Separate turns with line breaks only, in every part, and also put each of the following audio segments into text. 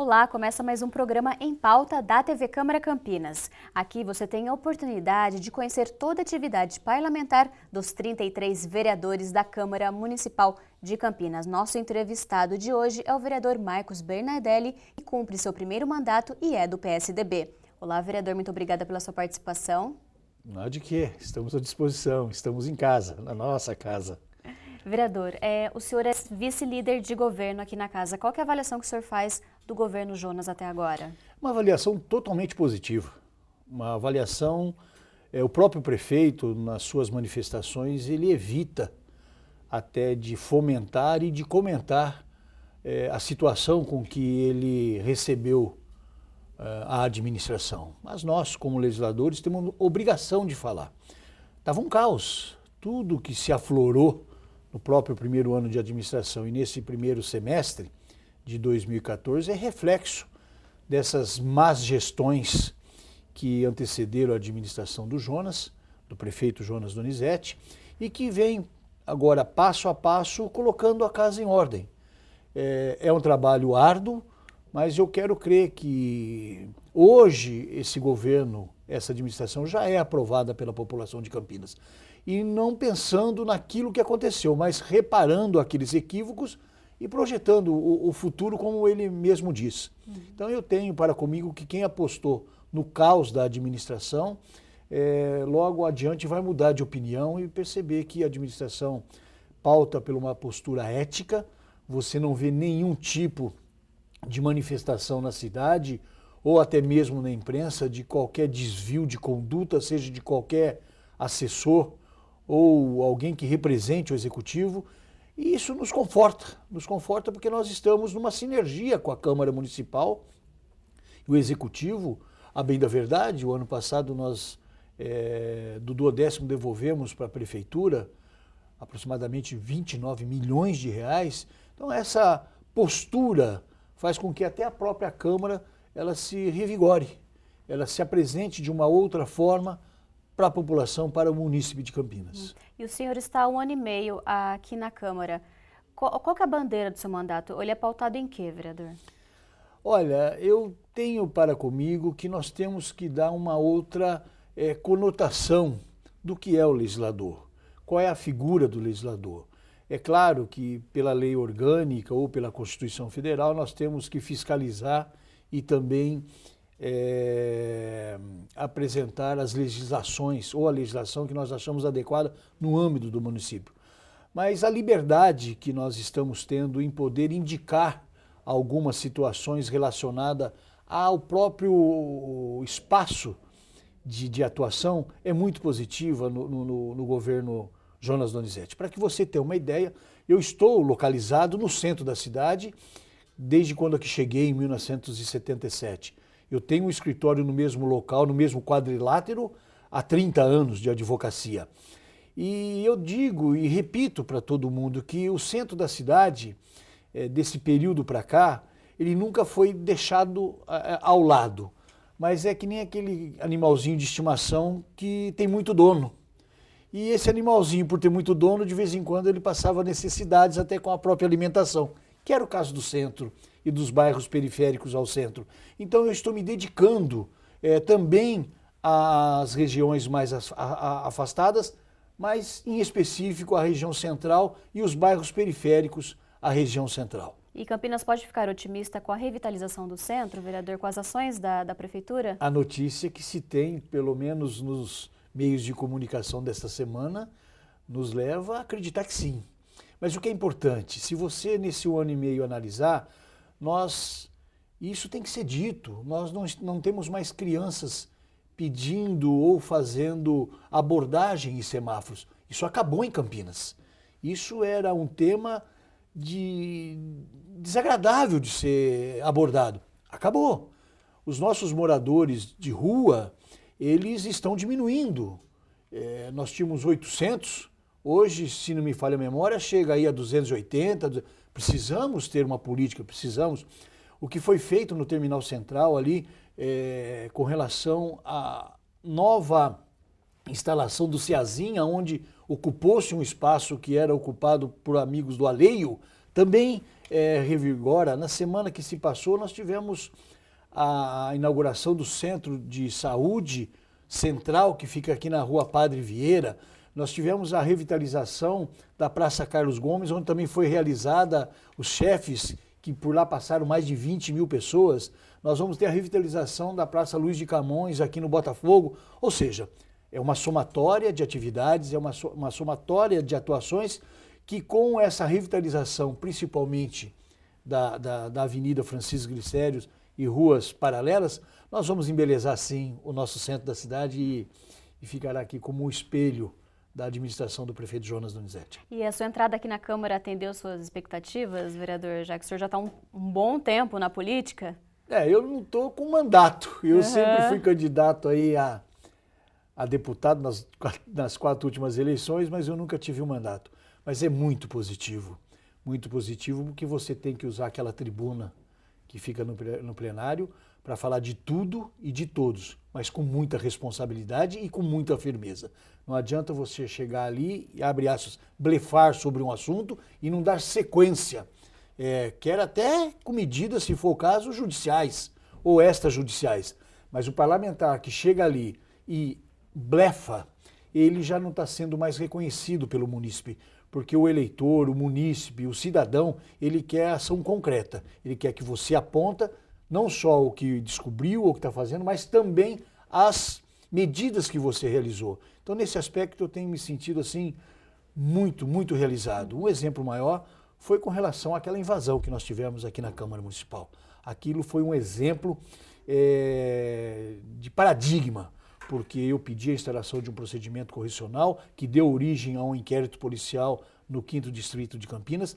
Olá, começa mais um programa Em Pauta da TV Câmara Campinas. Aqui você tem a oportunidade de conhecer toda a atividade parlamentar dos 33 vereadores da Câmara Municipal de Campinas. Nosso entrevistado de hoje é o vereador Marcos Bernardelli, que cumpre seu primeiro mandato e é do PSDB. Olá, vereador, muito obrigada pela sua participação.
Não há de quê, estamos à disposição, estamos em casa, na nossa casa.
Vereador, o senhor é vice-líder de governo aqui na casa. Qual que é a avaliação que o senhor faz do governo Jonas até agora?
Uma avaliação totalmente positiva. Uma avaliação, o próprio prefeito, nas suas manifestações, ele evita até de fomentar e de comentar a situação com que ele recebeu a administração. Mas nós, como legisladores, temos obrigação de falar. Estava um caos. Tudo que se aflorou no próprio primeiro ano de administração e nesse primeiro semestre de 2014 é reflexo dessas más gestões que antecederam a administração do Jonas, do prefeito Jonas Donizete, e que vem agora passo a passo colocando a casa em ordem. É um trabalho árduo, mas eu quero crer que hoje esse governo, essa administração já é aprovada pela população de Campinas. E não pensando naquilo que aconteceu, mas reparando aqueles equívocos e projetando o futuro como ele mesmo diz. Então eu tenho para comigo que quem apostou no caos da administração, logo adiante vai mudar de opinião e perceber que a administração pauta por uma postura ética, você não vê nenhum tipo de manifestação na cidade ou até mesmo na imprensa de qualquer desvio de conduta, seja de qualquer assessor ou alguém que represente o executivo, e isso nos conforta porque nós estamos numa sinergia com a Câmara Municipal e o executivo. A bem da verdade, o ano passado nós do 10º devolvemos para a prefeitura aproximadamente 29 milhões de reais. Então essa postura faz com que até a própria Câmara ela se revigore, ela se apresente de uma outra forma para a população, para o município de Campinas.
E o senhor está há 1 ano e meio aqui na Câmara. Qual que é a bandeira do seu mandato? Ele é pautado em quê, vereador?
Olha, eu tenho para comigo que nós temos que dar uma outra conotação do que é o legislador. Qual é a figura do legislador? É claro que pela lei orgânica ou pela Constituição Federal nós temos que fiscalizar e também apresentar as legislações ou a legislação que nós achamos adequada no âmbito do município. Mas a liberdade que nós estamos tendo em poder indicar algumas situações relacionadas ao próprio espaço de atuação é muito positiva no governo Jonas Donizete. Para que você tenha uma ideia, eu estou localizado no centro da cidade desde quando aqui cheguei em 1977. Eu tenho um escritório no mesmo local, no mesmo quadrilátero, há 30 anos de advocacia. E eu digo e repito para todo mundo que o centro da cidade, desse período para cá, ele nunca foi deixado ao lado. Mas é que nem aquele animalzinho de estimação que tem muito dono. E esse animalzinho, por ter muito dono, de vez em quando ele passava necessidades até com a própria alimentação, que era o caso do centro e dos bairros periféricos ao centro. Então eu estou me dedicando também às regiões mais afastadas, mas em específico à região central e os bairros periféricos à região central.
E Campinas pode ficar otimista com a revitalização do centro, vereador, com as ações da prefeitura?
A notícia que se tem, pelo menos nos meios de comunicação desta semana, nos leva a acreditar que sim. Mas o que é importante, se você nesse 1 ano e meio analisar, isso tem que ser dito, nós não temos mais crianças pedindo ou fazendo abordagem em semáforos. Isso acabou em Campinas. Isso era um tema desagradável de ser abordado. Acabou. Os nossos moradores de rua, eles estão diminuindo. Nós tínhamos 800, hoje, se não me falha a memória, chega aí a 280. Precisamos ter uma política, precisamos. O que foi feito no Terminal Central ali, com relação à nova instalação do Ceazinha, onde ocupou-se um espaço que era ocupado por amigos do Alheio, também revigora. Na semana que se passou, nós tivemos a inauguração do Centro de Saúde Central, que fica aqui na Rua Padre Vieira. Nós tivemos a revitalização da Praça Carlos Gomes, onde também foi realizada os chefes, que por lá passaram mais de 20 mil pessoas. Nós vamos ter a revitalização da Praça Luiz de Camões, aqui no Botafogo. Ou seja, é uma somatória de atividades, é uma somatória de atuações que, com essa revitalização, principalmente da Avenida Francisco Glicérios e ruas paralelas, nós vamos embelezar, sim, o nosso centro da cidade e ficará aqui como um espelho da administração do prefeito Jonas Donizete.
E a sua entrada aqui na Câmara atendeu suas expectativas, vereador, já que o senhor já está um bom tempo na política?
Eu não estou com mandato. Eu sempre fui candidato aí a deputado nas 4 últimas eleições, mas eu nunca tive um mandato. Mas é muito positivo porque você tem que usar aquela tribuna que fica no plenário para falar de tudo e de todos, mas com muita responsabilidade e com muita firmeza. Não adianta você chegar ali e, abre aspas, blefar sobre um assunto e não dar sequência. Quer até com medidas, se for o caso, judiciais ou extrajudiciais. Mas o parlamentar que chega ali e blefa, ele já não está sendo mais reconhecido pelo munícipe, porque o eleitor, o munícipe, o cidadão, ele quer ação concreta. Ele quer que você aponta não só o que descobriu ou o que está fazendo, mas também as medidas que você realizou. Então, nesse aspecto, eu tenho me sentido assim muito, muito realizado. Um exemplo maior foi com relação àquela invasão que nós tivemos aqui na Câmara Municipal. Aquilo foi um exemplo de paradigma, porque eu pedi a instalação de um procedimento correcional que deu origem a um inquérito policial no 5º Distrito de Campinas.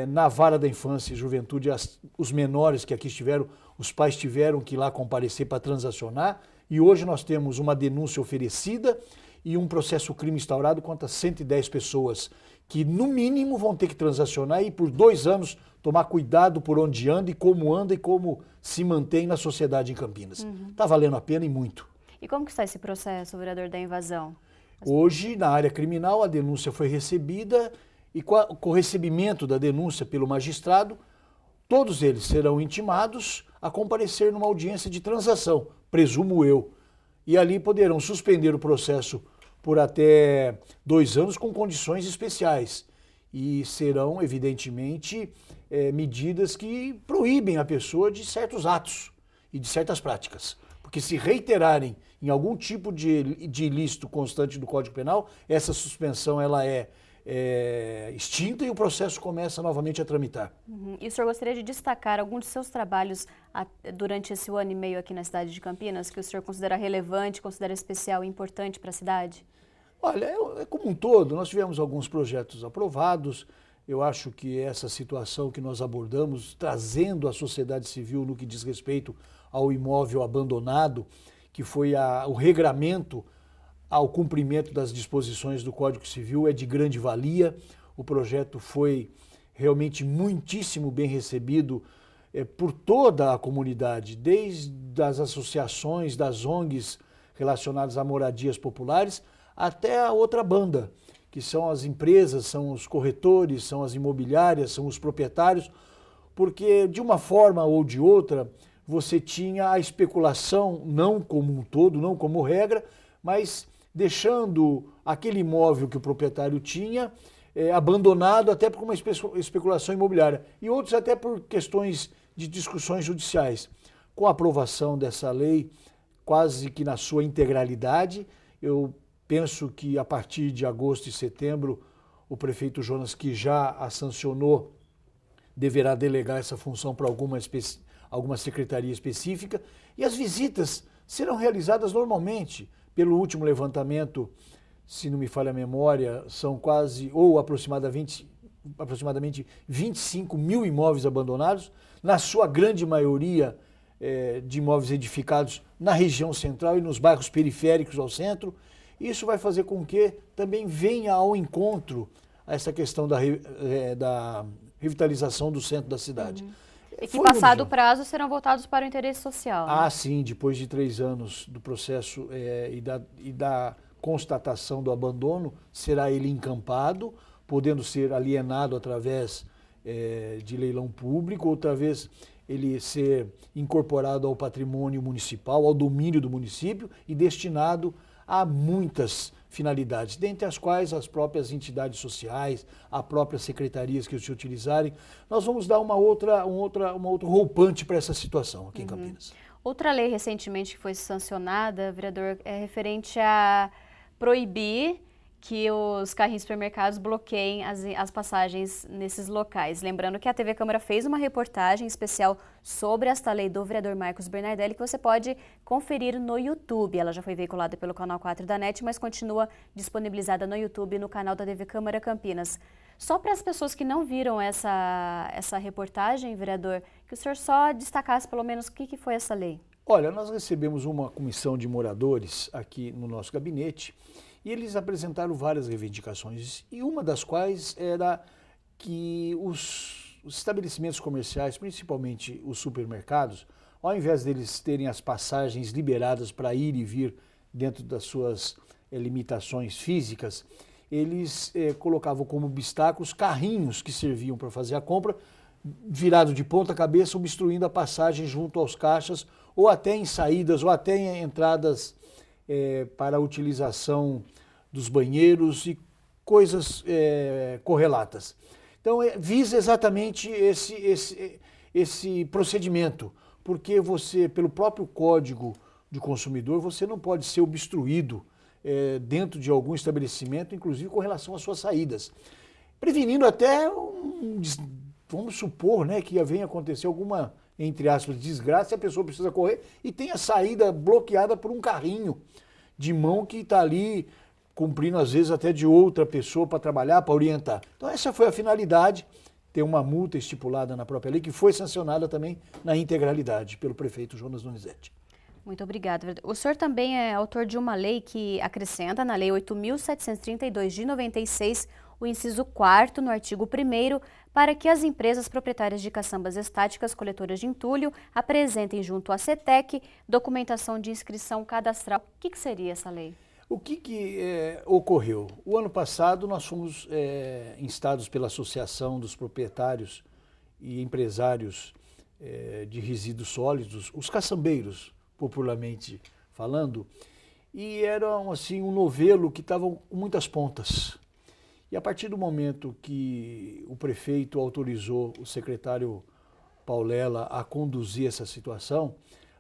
Na Vara da Infância e Juventude, os menores que aqui estiveram, os pais tiveram que ir lá comparecer para transacionar, e hoje nós temos uma denúncia oferecida e um processo crime instaurado contra 110 pessoas, que no mínimo vão ter que transacionar e por 2 anos tomar cuidado por onde anda e como se mantém na sociedade em Campinas. Está valendo a pena e muito.
E como que está esse processo, vereador, da invasão?
Hoje, na área criminal, a denúncia foi recebida e com o recebimento da denúncia pelo magistrado, todos eles serão intimados a comparecer numa audiência de transação, presumo eu. E ali poderão suspender o processo por até 2 anos com condições especiais. E serão, evidentemente, medidas que proíbem a pessoa de certos atos e de certas práticas. Porque se reiterarem em algum tipo de ilícito constante do Código Penal, essa suspensão ela é extinta e o processo começa novamente a tramitar.
E o senhor gostaria de destacar algum de seus trabalhos durante esse 1 ano e meio aqui na cidade de Campinas, que o senhor considera relevante, considera especial e importante para a cidade?
Olha, como um todo, nós tivemos alguns projetos aprovados. Eu acho que essa situação que nós abordamos, trazendo a sociedade civil no que diz respeito ao imóvel abandonado, que foi o regramento ao cumprimento das disposições do Código Civil, é de grande valia. O projeto foi realmente muitíssimo bem recebido por toda a comunidade, desde as associações, das ONGs relacionadas a moradias populares, até a outra banda, que são as empresas, são os corretores, são as imobiliárias, são os proprietários, porque de uma forma ou de outra você tinha a especulação, não como um todo, não como regra, mas deixando aquele imóvel que o proprietário tinha abandonado até por uma especulação imobiliária e outros até por questões de discussões judiciais. Com a aprovação dessa lei, quase que na sua integralidade, eu penso que a partir de agosto e setembro, o prefeito Jonas, que já a sancionou, deverá delegar essa função para alguma secretaria específica, e as visitas serão realizadas normalmente. Pelo último levantamento, se não me falha a memória, são aproximadamente 25 mil imóveis abandonados, na sua grande maioria de imóveis edificados na região central e nos bairros periféricos ao centro. Isso vai fazer com que também venha ao encontro a essa questão da revitalização do centro da cidade.
E que, passado o prazo, serão voltados para o interesse social.
Ah, sim, depois de 3 anos do processo e da constatação do abandono, será ele encampado, podendo ser alienado através de leilão público, outra vez ele ser incorporado ao patrimônio municipal, ao domínio do município e destinado a muitas finalidades, dentre as quais as próprias entidades sociais, as próprias secretarias que se utilizarem. Nós vamos dar uma outra roupante para essa situação aqui em Campinas.
Outra lei recentemente que foi sancionada, vereador, é referente a proibir que os carrinhos supermercados bloqueiem as passagens nesses locais. Lembrando que a TV Câmara fez uma reportagem especial sobre esta lei do vereador Marcos Bernardelli, que você pode conferir no YouTube. Ela já foi veiculada pelo canal 4 da NET, mas continua disponibilizada no YouTube e no canal da TV Câmara Campinas. Só para as pessoas que não viram essa reportagem, vereador, que o senhor só destacasse pelo menos o que foi essa lei.
Olha, nós recebemos uma comissão de moradores aqui no nosso gabinete e eles apresentaram várias reivindicações, e uma das quais era que os estabelecimentos comerciais, principalmente os supermercados, ao invés deles terem as passagens liberadas para ir e vir dentro das suas limitações físicas, eles colocavam como obstáculos carrinhos que serviam para fazer a compra, virado de ponta cabeça, obstruindo a passagem junto aos caixas, ou até em saídas, ou até em entradas para a utilização dos banheiros e coisas correlatas. Então, visa exatamente esse procedimento, porque você, pelo próprio Código de Consumidor, você não pode ser obstruído dentro de algum estabelecimento, inclusive com relação às suas saídas. Prevenindo até, vamos supor, né, que venha acontecer alguma, entre aspas, desgraça, e a pessoa precisa correr e tem a saída bloqueada por um carrinho de mão que está ali cumprindo, às vezes, até de outra pessoa para trabalhar, para orientar. Então, essa foi a finalidade, ter uma multa estipulada na própria lei, que foi sancionada também na integralidade pelo prefeito Jonas Donizete.
Muito obrigada. O senhor também é autor de uma lei que acrescenta na Lei 8.732 de 96 o inciso 4º no artigo 1º para que as empresas proprietárias de caçambas estáticas coletoras de entulho apresentem junto à CETEC documentação de inscrição cadastral. O que seria essa lei?
O que ocorreu? O ano passado nós fomos instados pela Associação dos Proprietários e Empresários de Resíduos Sólidos, os caçambeiros, popularmente falando, e eram assim um novelo que estava com muitas pontas. E a partir do momento que o prefeito autorizou o secretário Paulela a conduzir essa situação,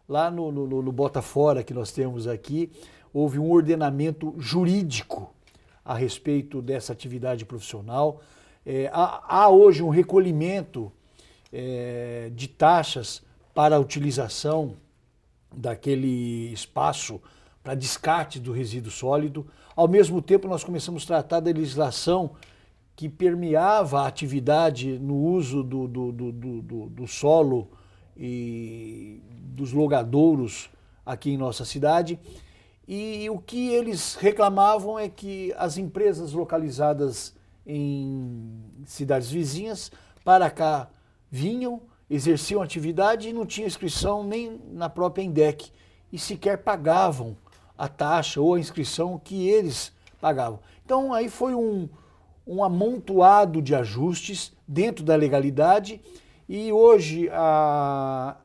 lá no Botafora que nós temos aqui, houve um ordenamento jurídico a respeito dessa atividade profissional. Há hoje um recolhimento de taxas para a utilização daquele espaço para descarte do resíduo sólido. Ao mesmo tempo, nós começamos a tratar da legislação que permeava a atividade no uso do solo e dos logadouros aqui em nossa cidade. E o que eles reclamavam é que as empresas localizadas em cidades vizinhas para cá vinham, exerciam atividade e não tinham inscrição nem na própria INDEC e sequer pagavam a taxa ou a inscrição que eles pagavam. Então aí foi um amontoado de ajustes dentro da legalidade e hoje a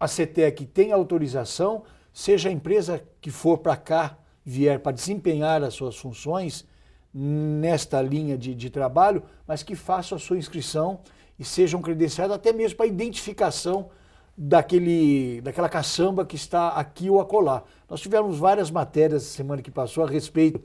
CETEC tem autorização, seja a empresa que for para cá, vier para desempenhar as suas funções nesta linha de trabalho, mas que faça a sua inscrição e sejam credenciados até mesmo para a identificação daquela caçamba que está aqui ou acolá. Nós tivemos várias matérias semana que passou a respeito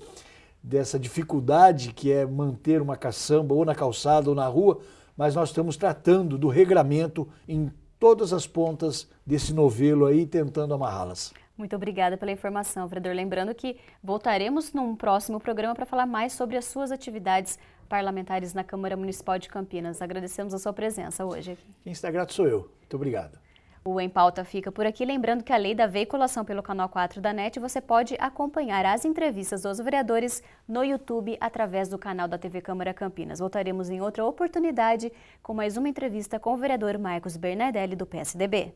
dessa dificuldade que é manter uma caçamba ou na calçada ou na rua, mas nós estamos tratando do regramento em todas as pontas desse novelo aí, tentando amarrá-las.
Muito obrigada pela informação, vereador. Lembrando que voltaremos num próximo programa para falar mais sobre as suas atividades parlamentares na Câmara Municipal de Campinas. Agradecemos a sua presença hoje aqui.
Quem está grato sou eu. Muito obrigado.
O Em Pauta fica por aqui, lembrando que a lei da veiculação pelo canal 4 da NET, você pode acompanhar as entrevistas dos vereadores no YouTube através do canal da TV Câmara Campinas. Voltaremos em outra oportunidade com mais uma entrevista com o vereador Marcos Bernardelli, do PSDB.